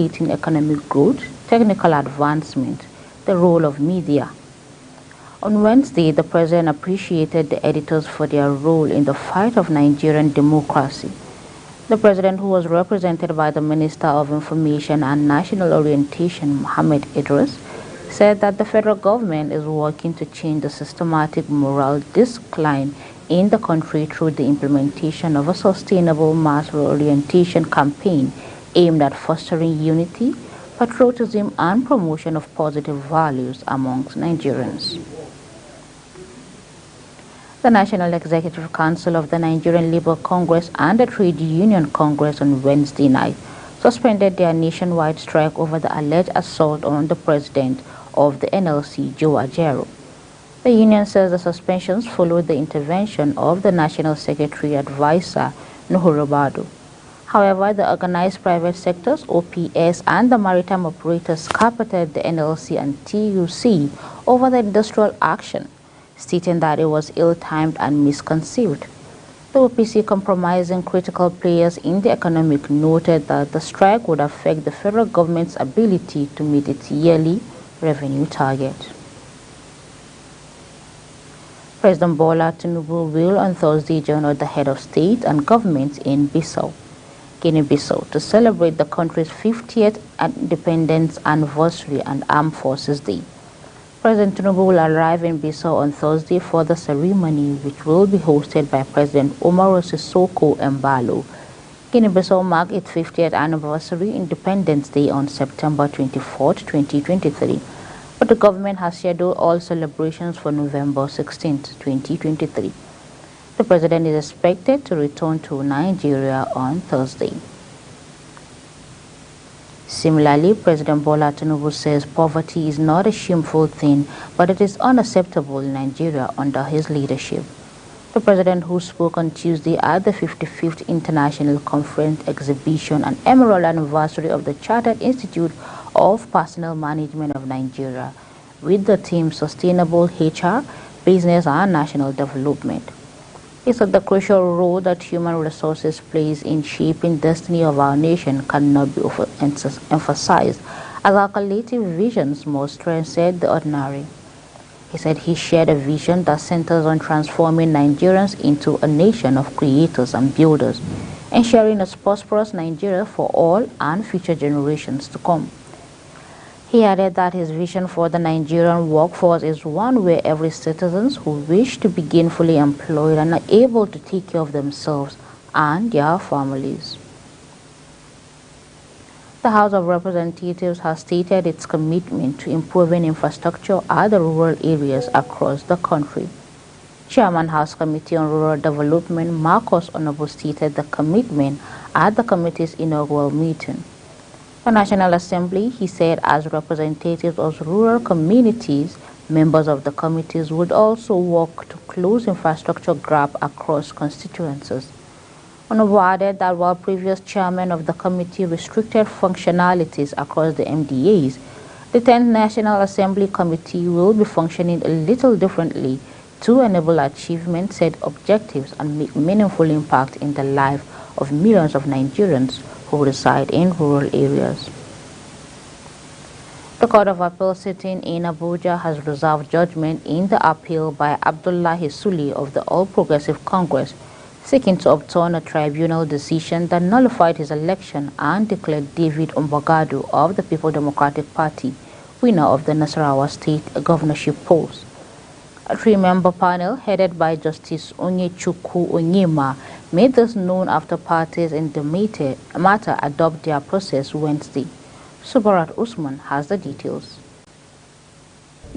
stimulating economic growth, technical advancement, the role of media. On Wednesday, the president appreciated the editors for their role in the fight of Nigerian democracy. The president, who was represented by the Minister of Information and National Orientation, Mohammed Idris, said that the federal government is working to change the systematic moral decline in the country through the implementation of a sustainable mass orientation campaign aimed at fostering unity, patriotism, and promotion of positive values amongst Nigerians. The National Executive Council of the Nigerian Labour Congress and the Trade Union Congress on Wednesday night suspended their nationwide strike over the alleged assault on the president of the NLC, Joe Ajaero. The union says the suspensions followed the intervention of the National Secretary Advisor, Nuhu Ribadu. However, the organized private sectors, OPS, and the maritime operators carpeted the NLC and TUC over the industrial action, stating that it was ill-timed and misconceived. The OPC, comprising critical players in the economic, noted that the strike would affect the federal government's ability to meet its yearly revenue target. President Bola Tinubu will on Thursday join the head of state and government in Bissau, Guinea-Bissau, to celebrate the country's 50th independence anniversary and Armed Forces Day. President Tinubu will arrive in Bissau on Thursday for the ceremony, which will be hosted by President Umaru Sissoco Embalo. Guinea-Bissau marked its 50th anniversary Independence Day on September 24, 2023, but the government has scheduled all celebrations for November 16, 2023. The president is expected to return to Nigeria on Thursday. Similarly, President Bola Tinubu says poverty is not a shameful thing, but it is unacceptable in Nigeria under his leadership. The president, who spoke on Tuesday at the 55th International Conference Exhibition and Emerald Anniversary of the Chartered Institute of Personnel Management of Nigeria, with the theme Sustainable HR, Business and National Development. He said the crucial role that human resources plays in shaping destiny of our nation cannot be emphasized, as our collective visions must transcend the ordinary. He said he shared a vision that centers on transforming Nigerians into a nation of creators and builders, ensuring a prosperous Nigeria for all and future generations to come. He added that his vision for the Nigerian workforce is one where every citizen who wish to be gainfully employed and are able to take care of themselves and their families. The House of Representatives has stated its commitment to improving infrastructure at the rural areas across the country. Chairman House Committee on Rural Development Marcus Onobo stated the commitment at the committee's inaugural meeting. The National Assembly, he said, as representatives of rural communities, members of the committees would also work to close infrastructure gap across constituencies. Onobo added that while previous chairman of the committee restricted functionalities across the MDAs, the 10th National Assembly Committee will be functioning a little differently to enable achievement said objectives and make meaningful impact in the life of millions of Nigerians who reside in rural areas. The Court of Appeal sitting in Abuja has reserved judgment in the appeal by Abdullahi Sule of the All Progressive Congress, seeking to overturn a tribunal decision that nullified his election and declared David Umbagadu of the People Democratic Party winner of the Nasarawa State governorship post. A three-member panel headed by Justice Onyechukwu Onyema made this known after parties in the matter adopt their process Wednesday. Subarat Usman has the details.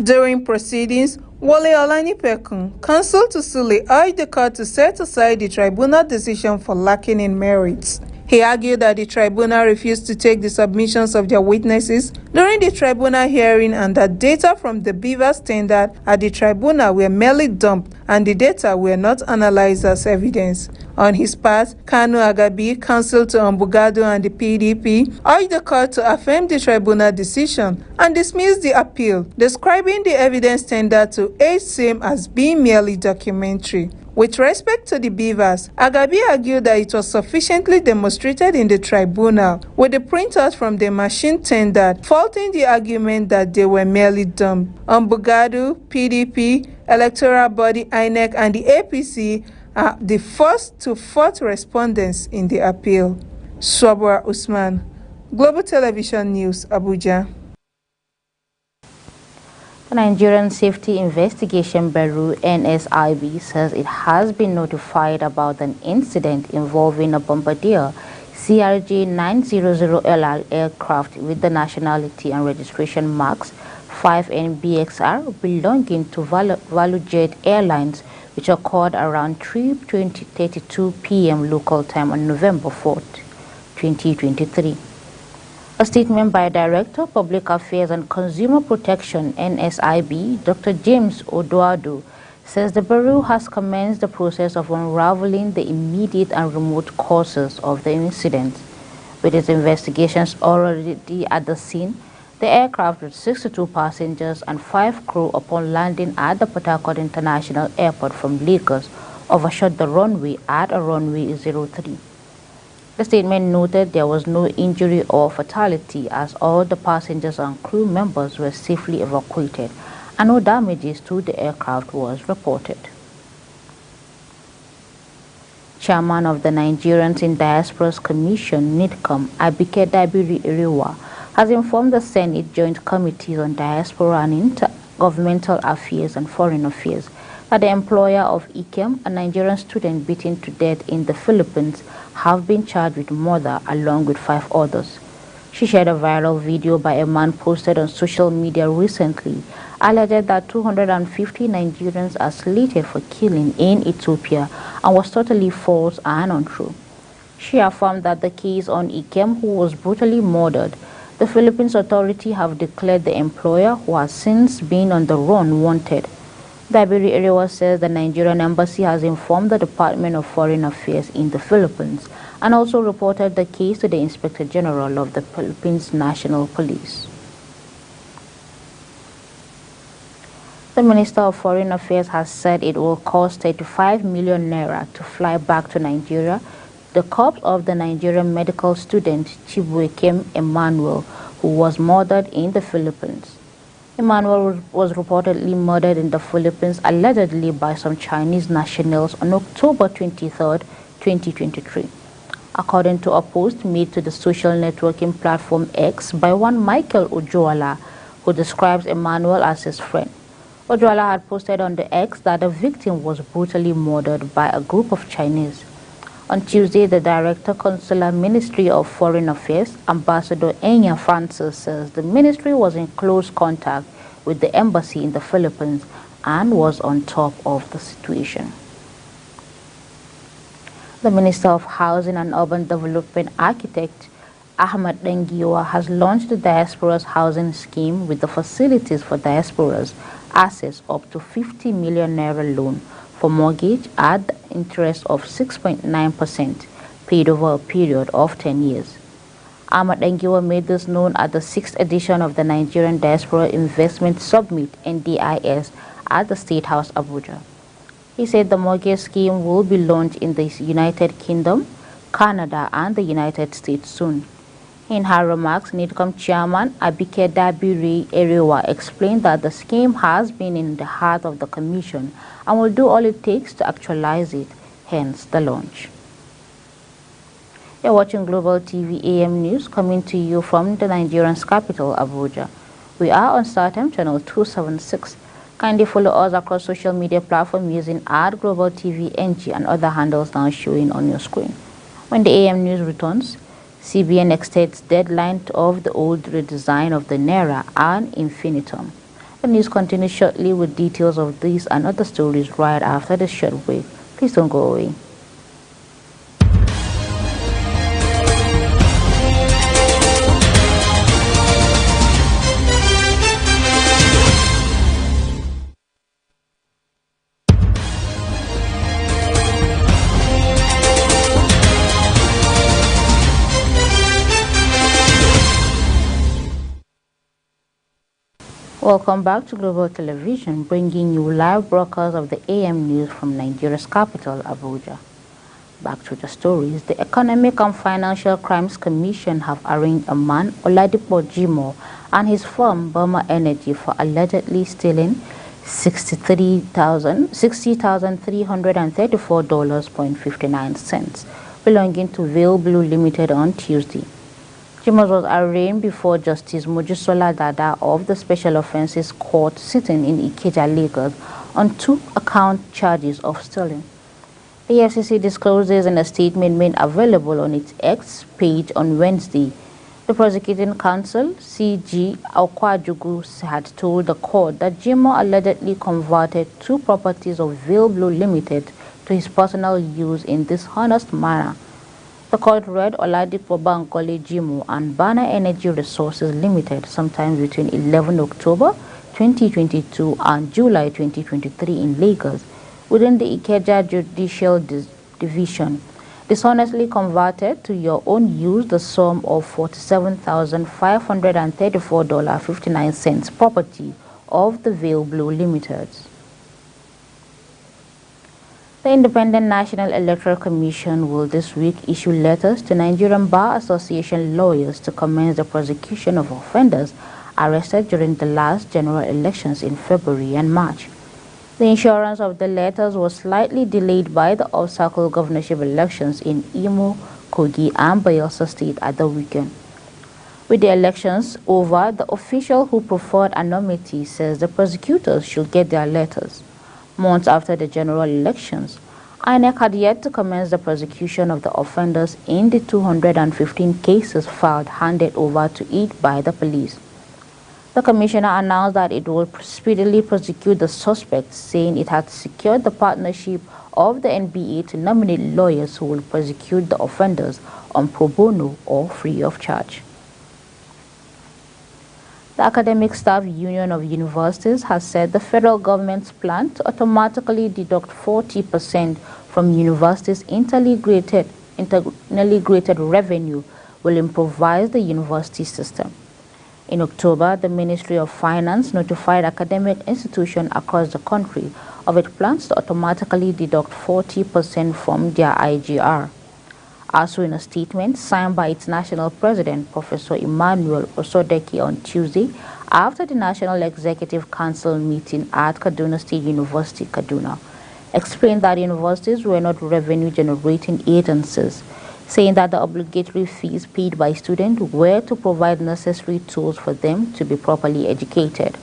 During proceedings, Wole Olanipekun, counsel to Sule, urged the court to set aside the tribunal decision for lacking in merits. He argued that the tribunal refused to take the submissions of their witnesses during the tribunal hearing and that data from the Beaver standard at the tribunal were merely dumped and the data were not analyzed as evidence. On his part, Kanu Agabi, counsel to Umbagadu and the PDP, urged the court to affirm the tribunal decision and dismiss the appeal, describing the evidence standard to aid same as being merely documentary. With respect to the beavers, Agabi argued that it was sufficiently demonstrated in the tribunal, with the printouts from the machine tendered, faulting the argument that they were merely dumb. Mbugadu, PDP, electoral body INEC and the APC are the first to fourth respondents in the appeal. Swabra Usman, Global Television News, Abuja. The Nigerian Safety Investigation Bureau (NSIB) says it has been notified about an incident involving a Bombardier CRJ-900LR aircraft with the nationality and registration marks 5NBXR belonging to ValueJet Airlines, which occurred around 3:32 p.m. local time on November 4th, 2023. A statement by Director of Public Affairs and Consumer Protection (NSIB), Dr. James Oduadu, says the Bureau has commenced the process of unraveling the immediate and remote causes of the incident. With its investigations already at the scene, the aircraft with 62 passengers and 5 crew upon landing at the Port Harcourt International Airport from Lagos overshot the runway at a runway 03. The statement noted there was no injury or fatality as all the passengers and crew members were safely evacuated and no damages to the aircraft was reported. Chairman of the Nigerians in Diaspora's Commission, NIDCOM, Abike Dabiri Iriwa, has informed the Senate Joint Committees on Diaspora and Intergovernmental Affairs and Foreign Affairs that the employer of Ikem, a Nigerian student beaten to death in the Philippines, have been charged with murder along with 5 others. She shared a viral video by a man posted on social media recently, alleged that 250 Nigerians are slated for killing in Ethiopia and was totally false and untrue. She affirmed that the case on Ikem, who was brutally murdered, the Philippines authority have declared the employer, who has since been on the run, wanted. Dabiri Iriwa says the Nigerian embassy has informed the Department of Foreign Affairs in the Philippines and also reported the case to the Inspector General of the Philippines National Police. The Minister of Foreign Affairs has said it will cost 35 million naira to fly back to Nigeria the corpse of the Nigerian medical student Chibuikem Emmanuel, who was murdered in the Philippines. Emmanuel was reportedly murdered in the Philippines, allegedly by some Chinese nationals on October 23, 2023. According to a post made to the social networking platform X by one Michael Ojuala, who describes Emmanuel as his friend. Ojuala had posted on the X that the victim was brutally murdered by a group of Chinese. On Tuesday, the Director Consular Ministry of Foreign Affairs, Ambassador Enya Francis, says the ministry was in close contact with the embassy in the Philippines and was on top of the situation. The Minister of Housing and Urban Development, Architect Ahmad Dengiwa, has launched the Diaspora's Housing Scheme with the Facilities for Diaspora's Assets up to 50 million naira loan for mortgage at the interest of 6.9% paid over a period of 10 years. Ahmad Dengiwa made this known at the 6th edition of the Nigerian Diaspora Investment Summit (NDIS) at the State House, Abuja. He said the mortgage scheme will be launched in the United Kingdom, Canada, and the United States soon. In her remarks, NIDCOM Chairman Abike Dabiri Iriwa explained that the scheme has been in the heart of the Commission and will do all it takes to actualize it, hence the launch. You're watching Global TV AM News, coming to you from the Nigerian's capital, Abuja. We are on StarTime channel 276. Kindly follow us across social media platforms using @GlobalTVNG and other handles now showing on your screen. When the AM News returns, CBN extends deadline of the old redesign of the Naira and Infinitum. The news continues shortly with details of these and other stories right after this short break. Please don't go away. Welcome back to Global Television, bringing you live broadcasts of the AM news from Nigeria's capital, Abuja. Back to the stories. The Economic and Financial Crimes Commission have arraigned a man, Oladipo Jimoh, and his firm, Burma Energy, for allegedly stealing $60,334.59 belonging to Vale Blue Limited on Tuesday. Jimoh was arraigned before Justice Mojisola Dada of the Special Offences Court sitting in Ikeja, Lagos, on 2 account charges of stealing. The FCC discloses in a statement made available on its X page on Wednesday. The prosecuting counsel, C.G. Okwajugu, had told the court that Jimoh allegedly converted 2 properties of Vale Blue Limited to his personal use in dishonest manner. The court read Oladipo Bankole Jimoh and Burma Energy Resources Limited sometime between 11 October 2022 and July 2023 in Lagos, within the Ikeja Judicial Division, dishonestly converted to your own use the sum of $47,534.59 property of the Vale Blue Limited. The Independent National Electoral Commission will this week issue letters to Nigerian Bar Association lawyers to commence the prosecution of offenders arrested during the last general elections in February and March. The issuance of the letters was slightly delayed by the off-cycle governorship elections in Imo, Kogi, and Bayelsa State at the weekend. With the elections over, the official who preferred anonymity says the prosecutors should get their letters. Months after the general elections, INEC had yet to commence the prosecution of the offenders in the 215 cases filed handed over to it by the police. The commissioner announced that it will speedily prosecute the suspects, saying it had secured the partnership of the NBA to nominate lawyers who will prosecute the offenders on pro bono or free of charge. The Academic Staff Union of Universities has said the federal government's plan to automatically deduct 40% from universities' internally graded revenue will improvise the university system. In October, the Ministry of Finance notified academic institutions across the country of its plans to automatically deduct 40% from their IGR. Also in a statement signed by its national president, Professor Emmanuel Osodeke, on Tuesday, after the National Executive Council meeting at Kaduna State University, Kaduna, explained that universities were not revenue-generating agencies, saying that the obligatory fees paid by students were to provide necessary tools for them to be properly educated.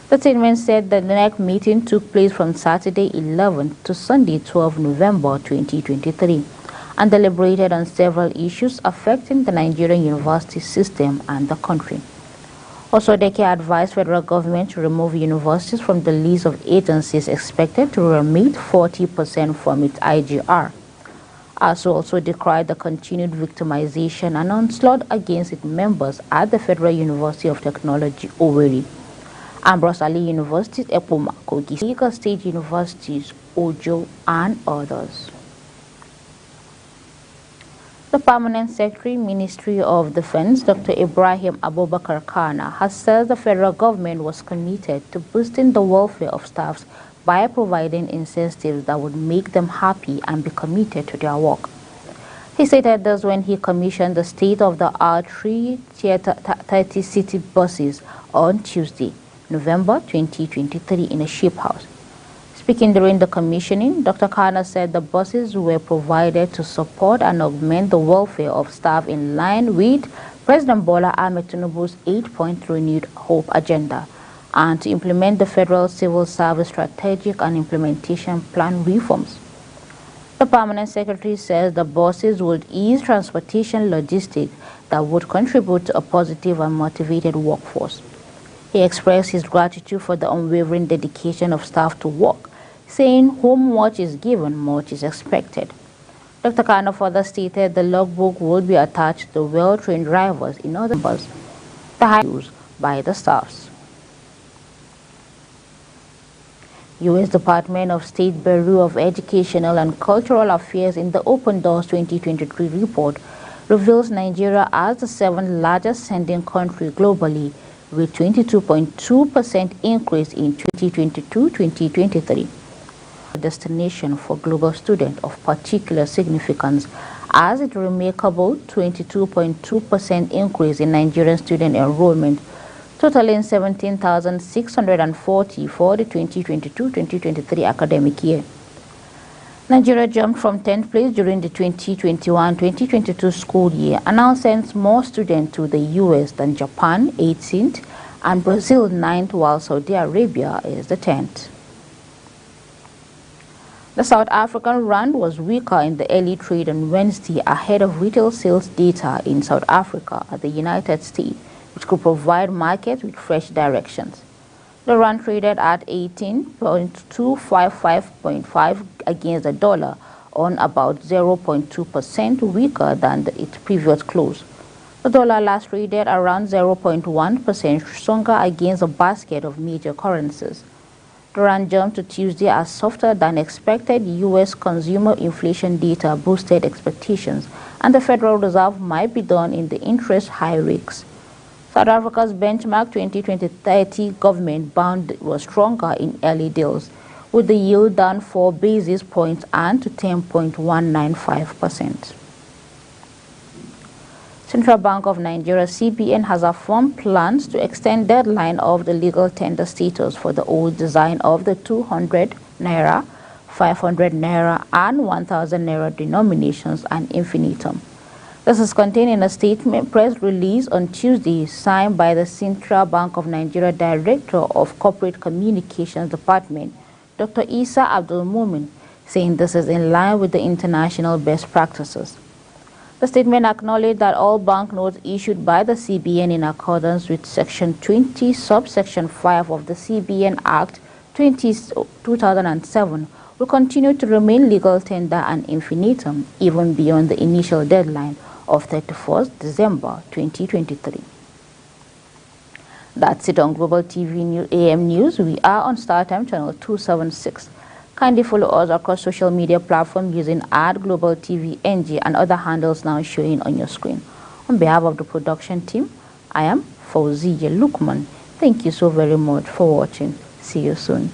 The statement said that the next meeting took place from Saturday 11 to Sunday 12 November 2023 and deliberated on several issues affecting the Nigerian university system and the country. Osodeke advised federal government to remove universities from the list of agencies expected to remit 40% from its IGR. ASU also decried the continued victimization and onslaught against its members at the Federal University of Technology, Owerri, Ambrose Ali University, Epoma, Kogi, Lagos State Universities, Ojo, and others. The Permanent Secretary, Ministry of Defense, Dr. Ibrahim Abubakar Kana, has said the federal government was committed to boosting the welfare of staffs by providing incentives that would make them happy and be committed to their work. He stated this when he commissioned the state-of-the-art 330 city buses on Tuesday, November 2023, in a ship house. Speaking during the commissioning, Dr. Kana said the buses were provided to support and augment the welfare of staff in line with President Bola Ahmed Tinubu's 8-point renewed hope agenda and to implement the Federal Civil Service Strategic and Implementation Plan reforms. The Permanent Secretary says the buses would ease transportation logistics that would contribute to a positive and motivated workforce. He expressed his gratitude for the unwavering dedication of staff to work, saying whom much is given, much is expected. Dr. Kana further stated the logbook would be attached to well-trained drivers in other buses, the high used by the staffs. U.S. Department of State Bureau of Educational and Cultural Affairs in the Open Doors 2023 report reveals Nigeria as the 7th largest sending country globally, with 22.2% increase in 2022-2023. A destination for global students of particular significance as it remarkable 22.2% increase in Nigerian student enrollment, totaling 17,640 for the 2022-2023 academic year. Nigeria jumped from 10th place during the 2021-2022 school year and now sends more students to the US than Japan, 18th, and Brazil, 9th, while Saudi Arabia is the 10th. The South African rand was weaker in the early trade on Wednesday ahead of retail sales data in South Africa at the United States, which could provide markets with fresh directions. The rand traded at 18.255.5 against the dollar, on about 0.2% weaker than its previous close. The dollar last traded around 0.1% stronger against a basket of major currencies. The rand jumped to Tuesday as softer than expected U.S. consumer inflation data boosted expectations, and the Federal Reserve might be done in the interest high risks. South Africa's benchmark 2020-30 government bond was stronger in early deals, with the yield down 4 basis points and to 10.195%. Central Bank of Nigeria (CBN) has affirmed plans to extend deadline of the legal tender status for the old design of the 200 naira, 500 naira, and 1,000 naira denominations and infinitum. This is contained in a statement press release on Tuesday signed by the Central Bank of Nigeria Director of Corporate Communications Department, Dr. Isa Abdul Mumin, saying this is in line with the international best practices. The statement acknowledged that all banknotes issued by the CBN in accordance with Section 20, subsection 5 of the CBN Act 2007 will continue to remain legal tender and infinitum even beyond the initial deadline of 31st December 2023. That's it on Global TV AM News. We are on StarTime channel 276. Kindly follow us across social media platforms using @GlobalTVNG and other handles now showing on your screen. On behalf of the production team, I am Fauziya Lukman. Thank you so very much for watching. See you soon.